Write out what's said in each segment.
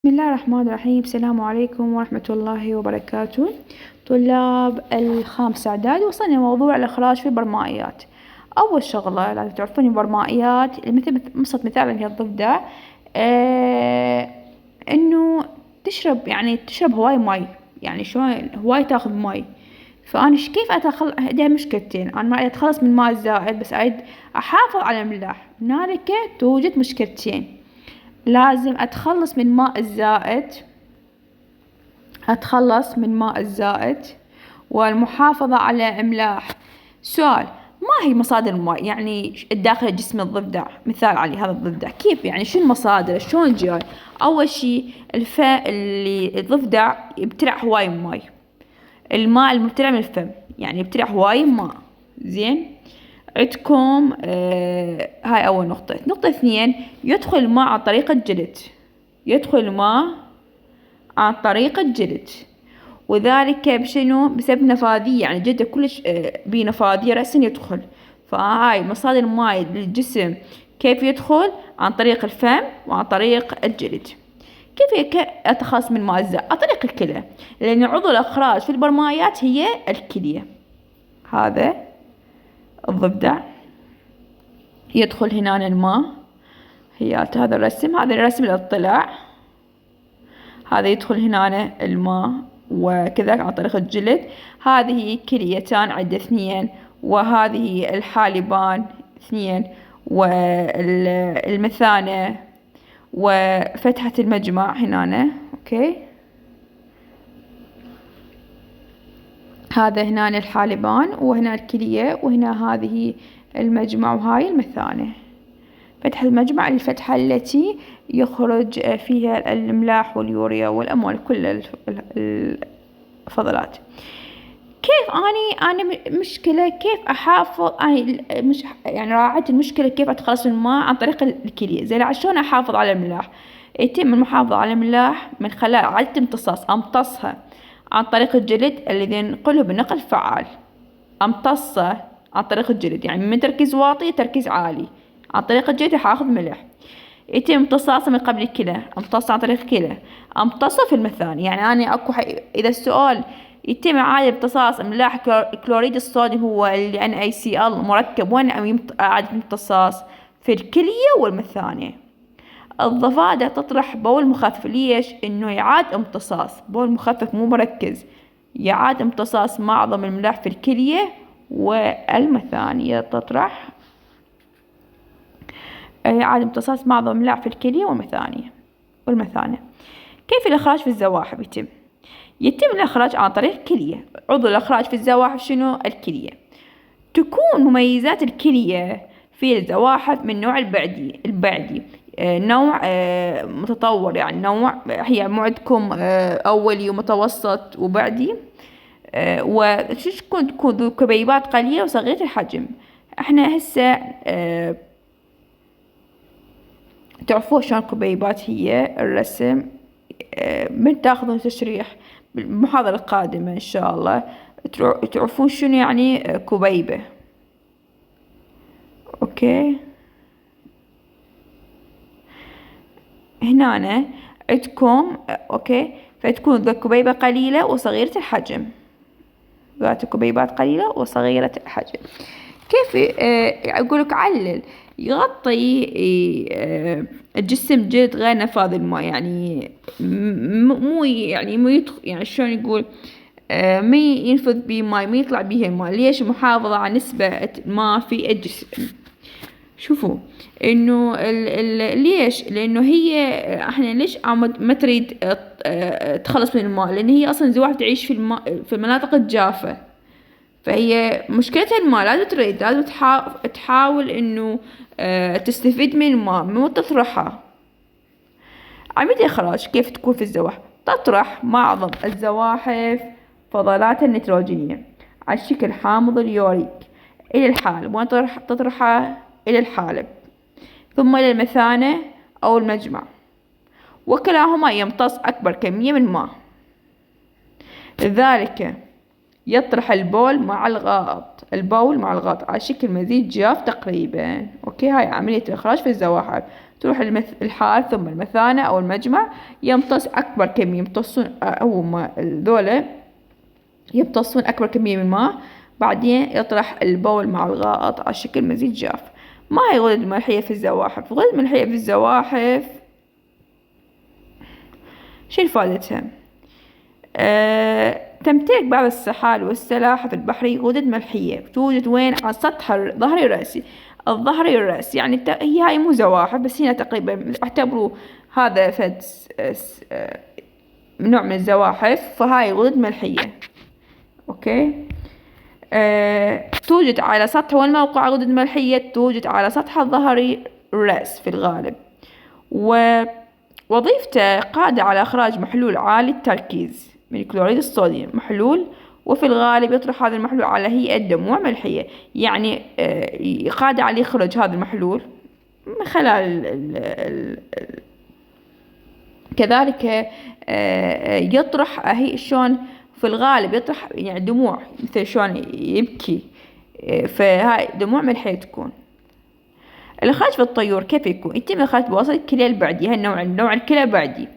بسم الله الرحمن الرحيم. السلام عليكم ورحمة الله وبركاته. طلاب الخامس إعداد، وصلنا موضوع الإخراج في البرمائيات. أول شغلة لازم تعرفون البرمائيات مثل مثال اللي هي الضفدع. إنه تشرب هواي مي، يعني شلون هواي تاخذ مي. فأنا كيف عندي مشكلتين، أنا ما أريد أتخلص من الماء الزائد، بس أريد أحافظ على الملاح. هنالك توجد مشكلتين، لازم أتخلص من ماء الزائد والمحافظة على إملاح. سؤال: ما هي مصادر الماء يعني الداخل جسم الضفدع؟ مثال علي هذا الضفدع، كيف يعني شو المصادر، شلون جاي؟ أول شي اللي الضفدع يبتلع هواي ماي، الماء المبتلع من الفم، يعني يبتلع هواي ماء. زين، عندكم هاي أول نقطة. نقطة اثنين، يدخل الماء عن طريق الجلد، وذلك بشنو؟ بسبب نفاذية، يعني جلده كلش بيه نفاذية رأسا يدخل. فهاي مصادر الماء للجسم كيف يدخل؟ عن طريق الفم وعن طريق الجلد. كيف أتخلص من ماء الزائد؟ عن طريق الكلى، لأن عضو الإخراج في البرمائيات هي الكلية. هذا الضفدع يدخل هنا الماء، هذا الرسم للاطلاع. هذا يدخل هنا الماء وكذا عن طريق الجلد. هذه كليتان عدة اثنين، وهذه الحالبان اثنين، والمثانة وفتحة المجمع هنا. اوكي، هذا هنا الحالبان، وهنا الكلية، وهنا هذه المجمع، وهاي المثانة. فتحة المجمع الفتحة التي يخرج فيها الأملاح واليوريا والأموال، كل الفضلات. كيف أنا مشكلة كيف أحافظ، مش يعني راعيت المشكلة كيف أتخلص من الماء عن طريق الكلية. زين، عشان أحافظ على الملاح، يتم المحافظة على الملاح من خلال إعادة أمتصها عن طريق الجلد الذي ينقله بنقل فعال. أمتصه عن طريق الجلد، يعني من تركيز واطي تركيز عالي، عن طريق الجلد حاخذ ملح. يتم امتصاصه من قبل الكلى، امتصه عن طريق الكلى، امتصه في المثانة. يعني أنا إذا السؤال يتم إعادة امتصاص أملاح كلوريد الصوديوم هو اللي NaCl مركب، وين إعادة امتصاص؟ في الكلية والمثانة. الضفادع تطرح بول مخفف. ليش؟ إنه يعاد امتصاص بول مخفف مو مركز، يعاد امتصاص معظم الملاح في الكلية والمثانة. تطرح يعاد امتصاص معظم الملاح في الكلية والمثانة. كيف الإخراج في الزواحف يتم الإخراج عن طريق الكلية. عضو الإخراج في الزواحف شنو؟ الكلية. تكون مميزات الكلية في الزواحف من نوع البعدي. نوع متطور، يعني نوع هي مو عندكم أولي ومتوسط وبعدي. وش تكون ذو كبيبات قليلة وصغيرة الحجم. احنا هسه تعرفون شلون كبيبات هي الرسم. من تاخذون تشريح بالمحاضرة القادمة إن شاء الله تعرفون شنو يعني كبيبة. أوكي، هنا عندكم أوكي، فتكون ذو كبيبة قليلة وصغيرة الحجم. ذات كبيبات قليلة وصغيرة الحجم. كيف أقولك علل يغطي الجسم جلد غير نفاذ الماء، يعني مو يعني شلون يقول، ما ينفذ به ماء، ما يطلع به الماء. ليش؟ محافظة على نسبة ماء في الجسم. شوفوا انه ليش؟ لانه هي احنا ليش ما تريد تخلص من الماء؟ لان هي اصلا زواحف تعيش في الماء في المناطق الجافة، فهي مشكلتها الماء. لازم تحاول انه تستفيد من الماء، مو تطرحها. عملية الإخراج كيف تكون في الزواحف؟ تطرح معظم الزواحف فضلاتها النيتروجينية على شكل حامض اليوريك إلى الحالب. وين تطرحها؟ إلى الحالب، ثم إلى المثانة أو المجمع، وكلاهما يمتص أكبر كمية من الماء. لذلك يطرح البول مع الغائط على شكل مزيج جاف تقريبا. اوكي، هاي عملية الإخراج في الزواحف. تروح الحال ثم المثانة أو المجمع، يمتص أكبر كمية، يمتصون أو ما ذولا يمتصون أكبر كمية من الماء، بعدين يطرح البول مع الغائط على شكل مزيج جاف. ما هي الغدد الملحية في الزواحف؟ الغدد الملحية في الزواحف شو فائدتها؟ تمتلك بعض السحال والسلاحف البحرية غدد ملحية، توجد وين؟ على السطح الظهري الرأسي. الظهري الرأسي يعني هي هاي مو زواحف، بس هنا تقريبا اعتبروا هذا فد نوع من الزواحف، فهاي غدد ملحية. اوكي. توجد على سطح، والموقع غدد ملحية توجد على سطح الظهري الرأس في الغالب، ووظيفته قادرة على إخراج محلول عالي التركيز من كلوريد الصوديوم، محلول، وفي الغالب يطرح هذا المحلول على هيئة دموع ملحية. يعني قادر على إخراج هذا المحلول من خلال كذلك يطرح هي شلون في الغالب يطرح يعني دموع، مثل شلون يبكي، فهاي دموع ملحية تكون. الإخراج في الطيور كيف يكون؟ يتم الإخراج بواسطة الكلية البعدية، هالنوع الكلى البعدي.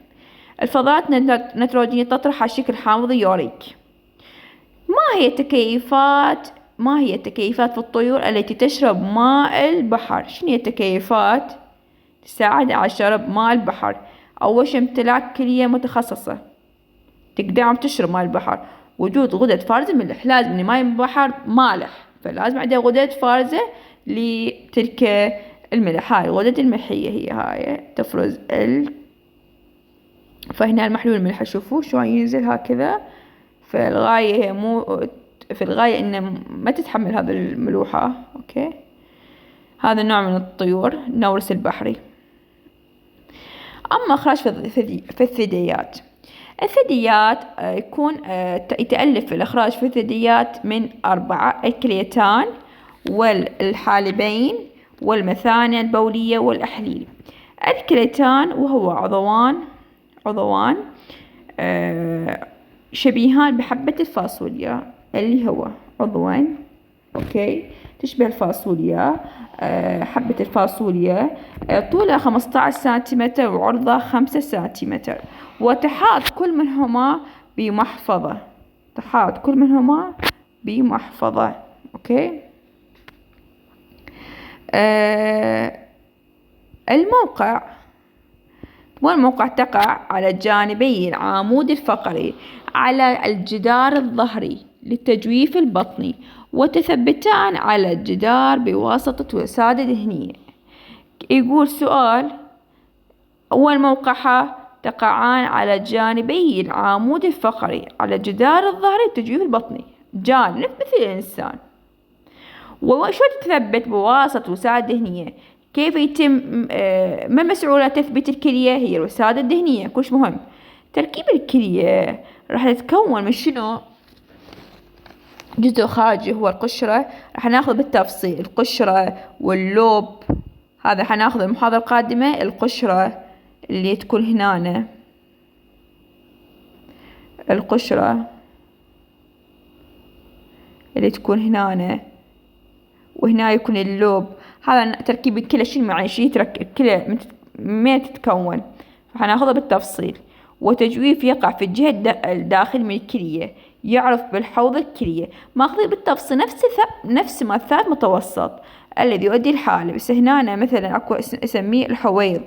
الفضلات النيتروجينية تطرح على شكل حامض يوريك. ما هي التكيفات في الطيور التي تشرب ماء البحر؟ شنو هي التكيفات تساعد على شرب ماء البحر؟ أول شي امتلاك كلية متخصصة تقدر تشرب ماء البحر، وجود غدد فارزة ملح، لازم إن ماء البحر مالح، فلازم عندها غدد فارزة لتلك الملح. هاي الغدد الملحية هي هاي تفرز فهنا المحلول الملح شوفوا شلون ينزل هكذا، فالغاية هي في الغاية إنه ما تتحمل هذه الملوحة. أوكي، هذا النوع من الطيور النورس البحري. أما إخراج في الثدييات، الثدييات يتألف الإخراج في الثدييات من 4: الكليتان والحالبين والمثانة البولية والأحليل. الكليتان وهو عضوان شبيهان بحبة الفاصوليا، اللي هو عضوين اوكي تشبه الفاصوليا. حبة الفاصوليا طولها 15 سنتيمتر وعرضها 5 سنتيمتر، وتحاط كل منهما بمحفظة. اوكي. والموقع تقع على جانبي العمود الفقري على الجدار الظهري للتجويف البطني، وتثبتان على الجدار بواسطة وسادة دهنية. يقول سؤال: أول موقعها تقعان على جانبي العمود الفقري على الجدار الظهري للتجويف البطني، جانب مثل الإنسان. وشو تثبت بواسطة وسادة دهنية؟ كيف يتم ما مسؤولة تثبيت الكلية؟ هي الوسادة الدهنية. كلش مهم. تركيب الكلية راح تتكون من شنو؟ جزء خارجي هو القشرة، راح ناخذ بالتفصيل القشرة واللوب، هذا حناخذ المحاضرة القادمة. القشرة اللي تكون هنا، وهنا يكون اللوب. هذا تركيب الكلى. شنو معنى الكلى من تتكون؟ فحناخذها بالتفصيل. وتجويف يقع في الجهة الداخل من الكلية، يعرف بالحوض الكلية. ماخذين بالتفصيل نفس ما الثالث متوسط الذي يؤدي الحالب. بس هنا مثلا اكو اسميه الحويض.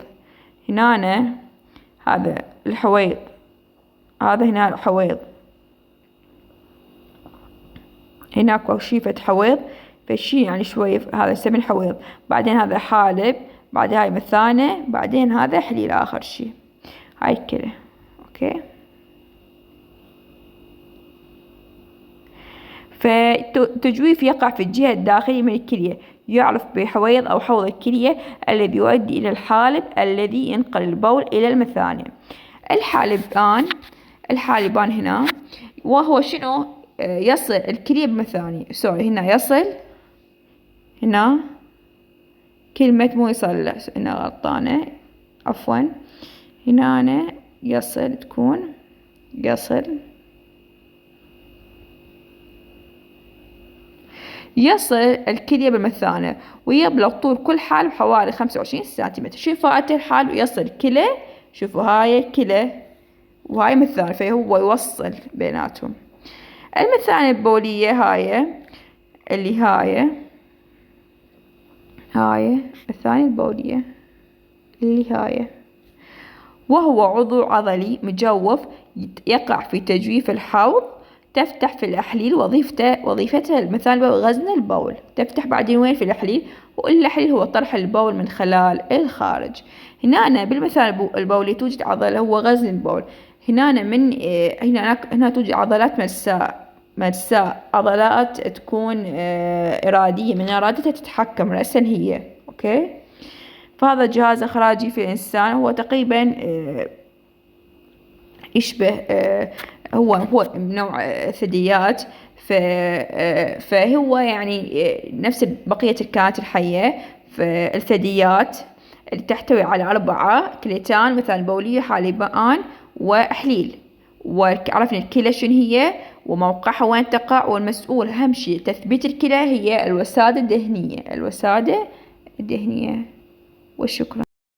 هنا هذا الحويض، هذا هنا الحويض، هنا اكو شيفة حويض، فشي يعني شوي هذا يسمى الحويض. بعدين هذا حالب، بعدين هاي مثانة، بعدين هذا حليل آخر شي. هاي كده. اوكي. فتجويف يقع في الجهة الداخلية من الكلية، يعرف بحويض أو حوض الكلية الذي يؤدي إلى الحالب الذي ينقل البول إلى المثانة. الحالبان هنا، وهو شنو؟ يصل الكلية بمثاني. هنا يصل، هنا كلمة مو يصل، هنا غلطانة، عفوا. هنا يصل، تكون يصل يصل الكلية بالمثانة ويبلغ طول كل حالب حوالي 25 سنتيمتر. شوفوا فائدة الحالب، يصل كلى، شوفوا هاي كلى وهاي مثانة، فهو يوصل بيناتهم. المثانة البولية هاي اللي هاي الثانية البولية اللي هاي، وهو عضو عضلي مجوف يقع في تجويف الحوض، تفتح في الأحليل. وظيفتها المثانة غزل البول. تفتح بعدين وين؟ في الأحليل، والأحليل هو طرح البول من خلال الخارج. هنا بالمثانة البولية توجد عضلة هو غزل البول. هنا توجد عضلات ملساء، عضلات تكون إرادية، من إرادتها تتحكم رأسا هي. أوكي. فهذا جهاز إخراجي في الإنسان، هو تقريبا يشبه هو من نوع ثدييات، فهو يعني نفس بقية الكائنات الحية. فالثدييات اللي تحتوي على 4 كليتان، مثلا بولية، حالبان، وإحليل. وعرفنا الكلى شنو هي وموقعها وين تقع، والمسؤول أهم شيء تثبيت الكلى هي الوسادة الدهنية. والشكرا.